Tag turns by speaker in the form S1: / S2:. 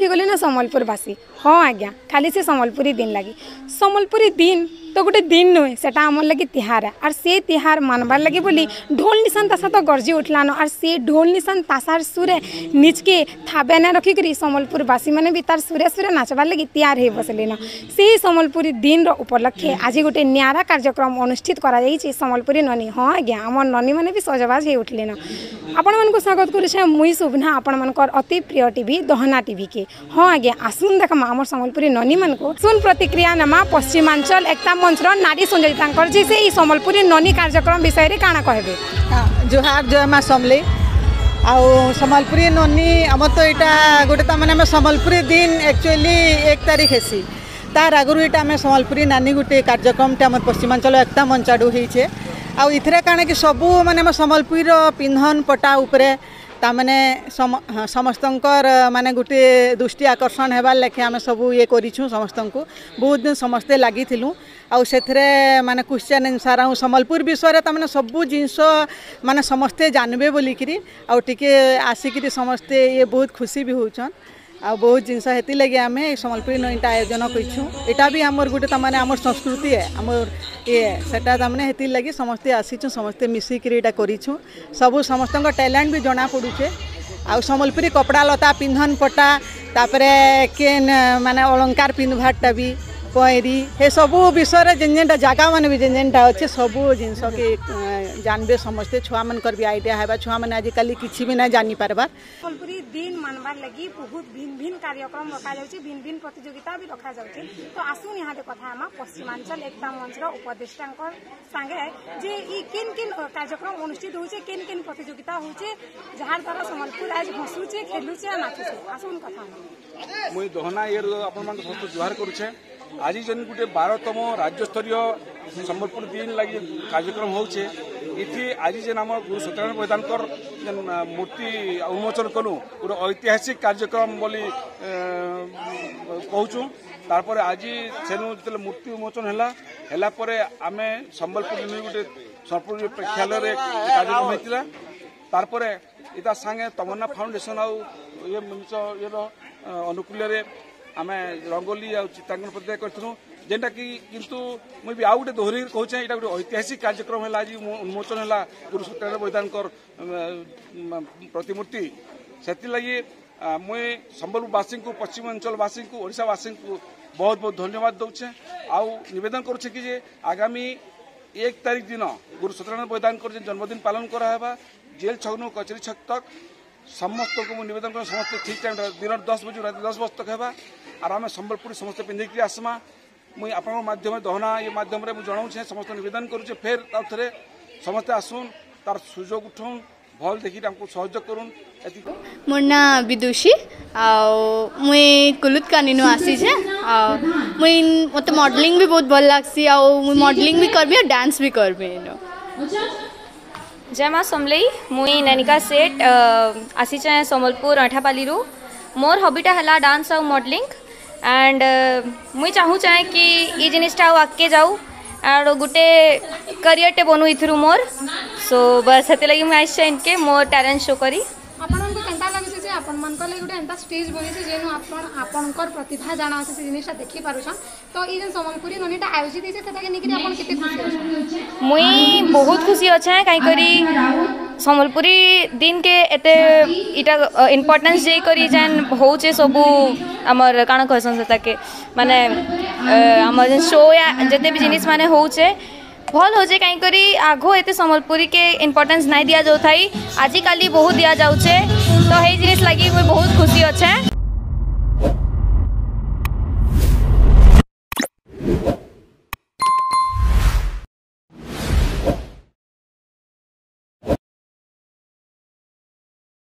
S1: गले ना सम्बलपुरवासी हाँ आज्ञा खाली से सम्बलपुरी दिन लगी सम्बलपुरी दिन तो गोटे दिन नुहे सेटा आमर लगी तिहार है और से तिहार मानबार लगी बोली ढोल निशान तासा तो गरजी उठलान और से ढोल निशान तासार सुरे निज के थाबे ना रखिक सम्बलपुरवासी मैंने भी तार सुरे सुरे नाचबार लगी तैयार हो बसलेन से सम्बलपुरी दिन उपलक्षे आज गोटे न्यारा कार्यक्रम अनुष्ठित करा सम्बलपुरी ननी हाँ आज्ञा आम ननी मैंने भी सजबाज हो उठलेन आपण मानक स्वागत करुछे मुई शुभना आपण मानकर अति प्रिय टीवी दहना टीवी के हाँ आज्ञा आसुन देखा आम सम्बलपुरी ननी मान को सुन प्रतिक्रिया नमा पश्चिमांचल एकता मंचर नारी संयोजिता जी से सम्बलपुरी ननी कार्यक्रम विषय रे काना कहबे।
S2: जोहार जय माँ समले आउ सम्बलपुरी ननी आम तो यहाँ गोटे तमें सम्बलपुरी दिन एक्चुअली 1 तारिख हेसी तार आगुरी यहाँ आम सम्बलपुरी नानी गोटे कार्यक्रम आम पश्चिमांचल एकता मंच आड़ू होइछे आउ इथरे काना कि सबू माने सम्बलपुरी पिंधन पटा उपरे तामाने समस्तंकर माने गोटे दृष्टि आकर्षण हेबार लेखे आम सबू ये करिछु समस्त को बहुत दिन समस्ते लगी आउ सेथरे माने क्वेश्चन आंसर आउ सम्बलपुर विषय तामाने सबू जिनस माने समस्ते जानबे बोलिकिरी आउ टिके आसिकिरी समस्ते ये बहुत खुशी भी होचन आ बहुत जिनस हेती लगे आम सम्बलपुरी नईटा आयोजन करूँ यहाँ भी आमर गोटे तमाने आमर संस्कृति है आमर ये सेटा तमाने हेती लगी समस्ते आसीचु समस्ते मिसिक करूँ सबू समस्त टैलेंट भी जना पड़ुचे आ सम्बलपुरी कपड़ा लता पिंधन पटा तापरे केन माने अलंकार पिंधवाटा भी पैरी हे सबू विषय जेन जेनटा जगह मैंने भी जेन जेनटा अच्छे सबू जिनस के जानबे समस्ते छुआ मनकर भी आइडिया है छुआ मैंने आजिकल किसी भी ना जानी पारबार
S1: सम्बलपुरी दिन मानबार लगी बहुत भिन्न भिन्न कार्यक्रम रखा जाउछि भिन्न भिन्न प्रतियोगिता भी रखा जाउछि तो आसुन यहाँ कथा हम पश्चिमांचल एकता मंचर उपदेष्टा संगे जे ई किन किन कार्यक्रम अनुष्ठित होउछे किन किन प्रतियोगिता होउछे जहार द्वारा सम्बलपुर आज हसुछे खेलुछे नाचुछे आसुन कथा
S3: मुई दहना ये अपन मान समस्त जुहार करूछे आज जन गोटे 12तम राज्य स्तरीय सम्बलपुर दिन लगी कार्यक्रम होचे इति आज जेन आम गुरु सत्यनारायण प्रधानकर जेन मूर्ति उन्मोचन कलु गोटे ऐतिहासिक कार्यक्रम बोली कहूँ तारपर आज सेनु जो मूर्ति उन्मोचन है आम सम्बलपुर गोटे सम्बलपुर प्रेक्षालय कार्यक्रम होता तारपर इता सांगे तमन्ना फाउंडेशन आउ ये मंच ये अनुकूल आम रंगोली आ चित्रांकन प्रतियोगिता करूँ जेनटा कि किंतु मुझे भी आउ गोटे दोहरी कहूँ यहाँ गोटे ऐतिहासिक कार्यक्रम है आज उन्मोचन है गुरु सत्यनारायण प्रधानकर प्रतिमूर्ति से लगी मुई सम्बलपुरवासी को पश्चिमांचलवासी को ओडिशावासी को बहुत बहुत धन्यवाद दूचे आउ निवेदन करुचे कि आगामी 1 तारिख दिन गुरु सत्यनारायण प्रधानकर जन्मदिन पालन करावा जेल छक कचेरी छक तक समस्त को निवेदन कर समस्त ठीक टाइम दिन 10 बजे रात 10 बजे तक है और आम सम्बलपुरी समस्त पिंधिकी आसमा मुई आप माध्यम दहना ये माध्यम जनाऊे समस्त निवेदन करुचे फेर थे समस्ते आसुन तार सुजोग उठाऊन भल देखी सहयोग करूँ
S4: मोर ना विदुषी मुई कुलुत कानी आसी मुई मत मॉडलिंग भी बहुत भल लगसी मॉडलिंग भी करबी और डांस भी करबी।
S5: जय माँ समलई मुई नैनिका सेठ आसी चाहे सम्बलपुर अठापाली मोर हॉबीटा है डांस और मॉडलिंग एंड मुई चाहूँ चाहे कि ये जिनिसटा आगे जाऊ और गोटे करियर टे बनू इथरू मोर सो बस से लगी मुझे आइस इनके मोर टैलेंट शो करी
S1: आपण मानकर गोटे एंता स्टेज बनी जेनु आपणकर प्रतिभा जाना से जिनिसटा देखि पारुछन तो ई जन सम्बलपुरी ननीटा आयोजित है सेटा के निकरी आपण केते खुशी अछि
S5: मुई बहुत खुशी अछि काई करी सम्बलपुरी दिन के एते इटा इंपोर्टेंस जे करी जन होचे सबु हमर काना कहसन सेता के माने हमर शो या जते भी जिनिस माने होचे भल हो जे कहीं करी आगो एते सम्बलपुरी के इंपोर्टेंस नहीं दिया जाउ थाई आजिकाली बहुत दिया जाउचे तो हे जिनिस लगी मुई बहुत खुशी अच्छे।